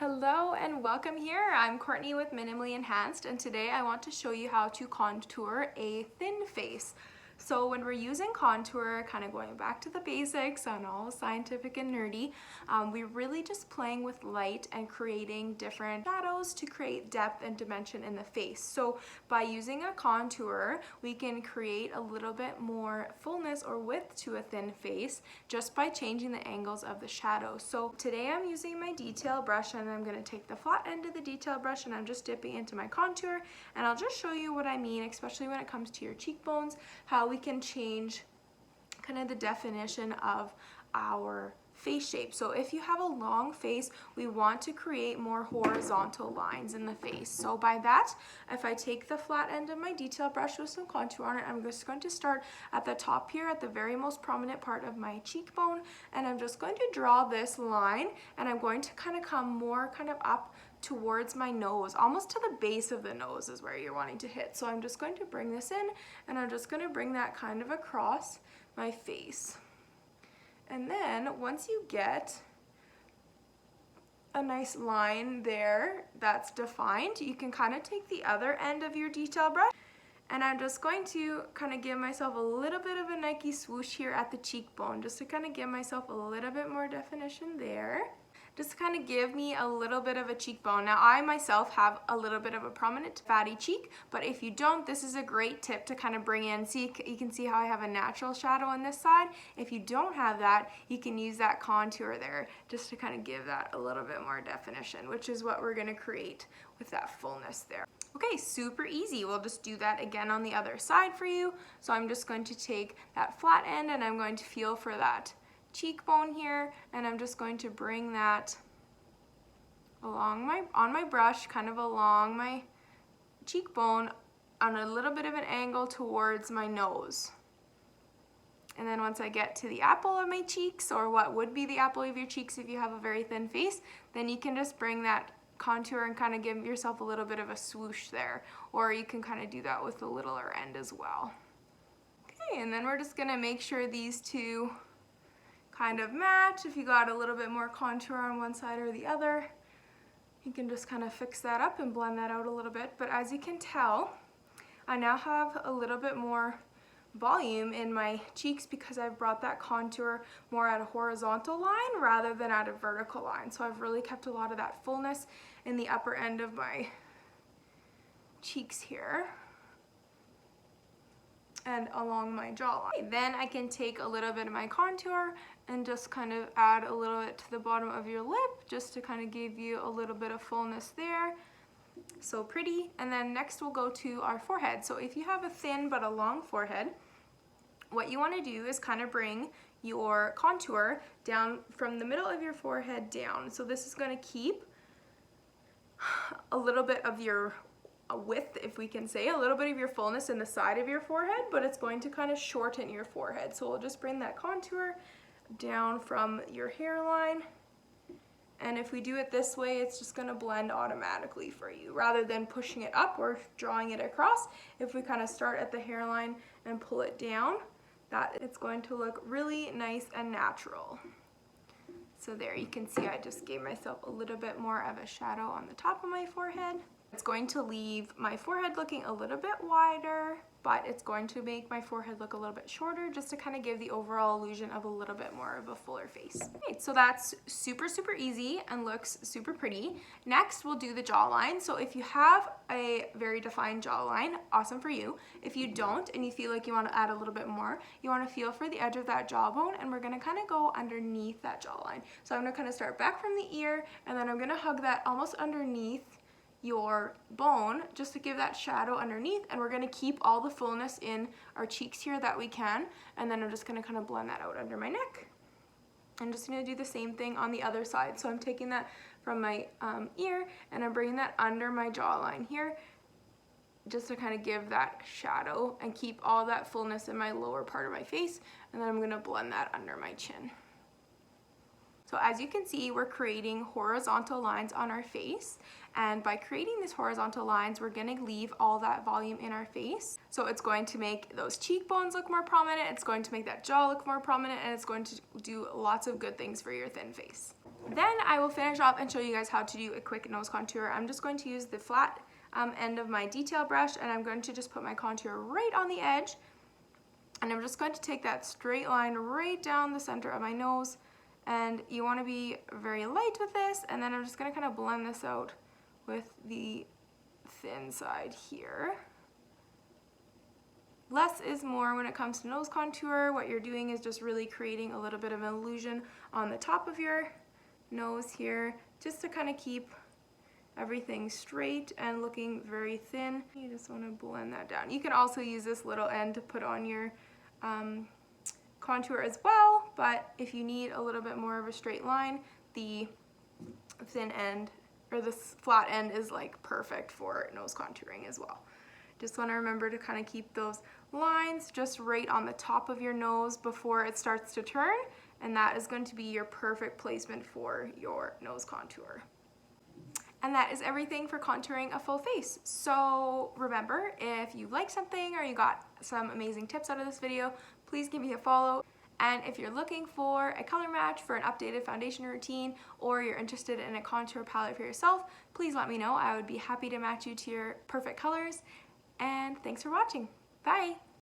Hello and welcome here. I'm Courtney with Minimally Enhanced, and today I want to show you how to contour a thin face. So when we're using contour, kind of going back to the basics on all scientific and nerdy, we're really just playing with light and creating different shadows to create depth and dimension in the face. So by using a contour, we can create a little bit more fullness or width to a thin face just by changing the angles of the shadow. So today I'm using my detail brush, and I'm going to take the flat end of the detail brush and I'm just dipping into my contour, and I'll just show you what I mean, especially when it comes to your cheekbones, how we can change kind of the definition of our face shape. So if you have a long face, we want to create more horizontal lines in the face. So by that, if I take the flat end of my detail brush with some contour on it, I'm just going to start at the top here at the very most prominent part of my cheekbone, and I'm just going to draw this line, and I'm going to kind of come more kind of up towards my nose, almost to the base of the nose is where you're wanting to hit. So I'm just going to bring this in, and I'm just going to bring that kind of across my face. And then once you get a nice line there that's defined, you can kind of take the other end of your detail brush, and I'm just going to kind of give myself a little bit of a Nike swoosh here at the cheekbone, just to kind of give myself a little bit more definition there. Just to kind of give me a little bit of a cheekbone. Now I myself have a little bit of a prominent fatty cheek, but if you don't, this is a great tip to kind of bring in. See, you can see how I have a natural shadow on this side. If you don't have that, you can use that contour there just to kind of give that a little bit more definition, which is what we're going to create with that fullness there. Okay, super easy. We'll just do that again on the other side for you. So I'm just going to take that flat end and I'm going to feel for that cheekbone here, and I'm just going to bring that along on my brush, kind of along my cheekbone on a little bit of an angle towards my nose. And then once I get to the apple of my cheeks, or what would be the apple of your cheeks if you have a very thin face, then you can just bring that contour and kind of give yourself a little bit of a swoosh there, or you can kind of do that with the littler end as well. Okay, and then we're just gonna make sure these two kind of match. If you got a little bit more contour on one side or the other, you can just kind of fix that up and blend that out a little bit. But as you can tell, I now have a little bit more volume in my cheeks because I've brought that contour more at a horizontal line rather than at a vertical line. So I've really kept a lot of that fullness in the upper end of my cheeks here and along my jawline. Then I can take a little bit of my contour and just kind of add a little bit to the bottom of your lip just to kind of give you a little bit of fullness there. So pretty. And then next we'll go to our forehead. So if you have a thin but a long forehead, what you want to do is kind of bring your contour down from the middle of your forehead down. So this is going to keep a little bit of your width, if we can say, a little bit of your fullness in the side of your forehead, but it's going to kind of shorten your forehead. So we'll just bring that contour down from your hairline, and if we do it this way, it's just going to blend automatically for you rather than pushing it up or drawing it across. If we kind of start at the hairline and pull it down, that it's going to look really nice and natural. So there, you can see I just gave myself a little bit more of a shadow on the top of my forehead. It's going to leave my forehead looking a little bit wider, but it's going to make my forehead look a little bit shorter just to kind of give the overall illusion of a little bit more of a fuller face. Okay, so that's super, super easy and looks super pretty. Next, we'll do the jawline. So if you have a very defined jawline, awesome for you. If you don't and you feel like you want to add a little bit more, you want to feel for the edge of that jawbone, and we're going to kind of go underneath that jawline. So I'm going to kind of start back from the ear, and then I'm going to hug that almost underneath your bone just to give that shadow underneath, and we're going to keep all the fullness in our cheeks here that we can, and then I'm just going to kind of blend that out under my neck. I'm just going to do the same thing on the other side. So I'm taking that from my ear and I'm bringing that under my jawline here just to kind of give that shadow and keep all that fullness in my lower part of my face, and then I'm going to blend that under my chin. So as you can see, we're creating horizontal lines on our face, and by creating these horizontal lines, we're going to leave all that volume in our face. So it's going to make those cheekbones look more prominent, it's going to make that jaw look more prominent, and it's going to do lots of good things for your thin face. Then I will finish off and show you guys how to do a quick nose contour. I'm just going to use the flat end of my detail brush, and I'm going to just put my contour right on the edge, and I'm just going to take that straight line right down the center of my nose, and you want to be very light with this, and then I'm just going to kind of blend this out with the thin side here. Less is more when it comes to nose contour. What you're doing is just really creating a little bit of an illusion on the top of your nose here, just to kind of keep everything straight and looking very thin. You just want to blend that down. You can also use this little end to put on your contour as well, but if you need a little bit more of a straight line, the thin end or this flat end is like perfect for nose contouring as well. Just want to remember to kind of keep those lines just right on the top of your nose before it starts to turn, and that is going to be your perfect placement for your nose contour. And that is everything for contouring a full face. So remember, if you like something or you got some amazing tips out of this video, please give me a follow. And if you're looking for a color match for an updated foundation routine, or you're interested in a contour palette for yourself, please let me know. I would be happy to match you to your perfect colors. And thanks for watching. Bye!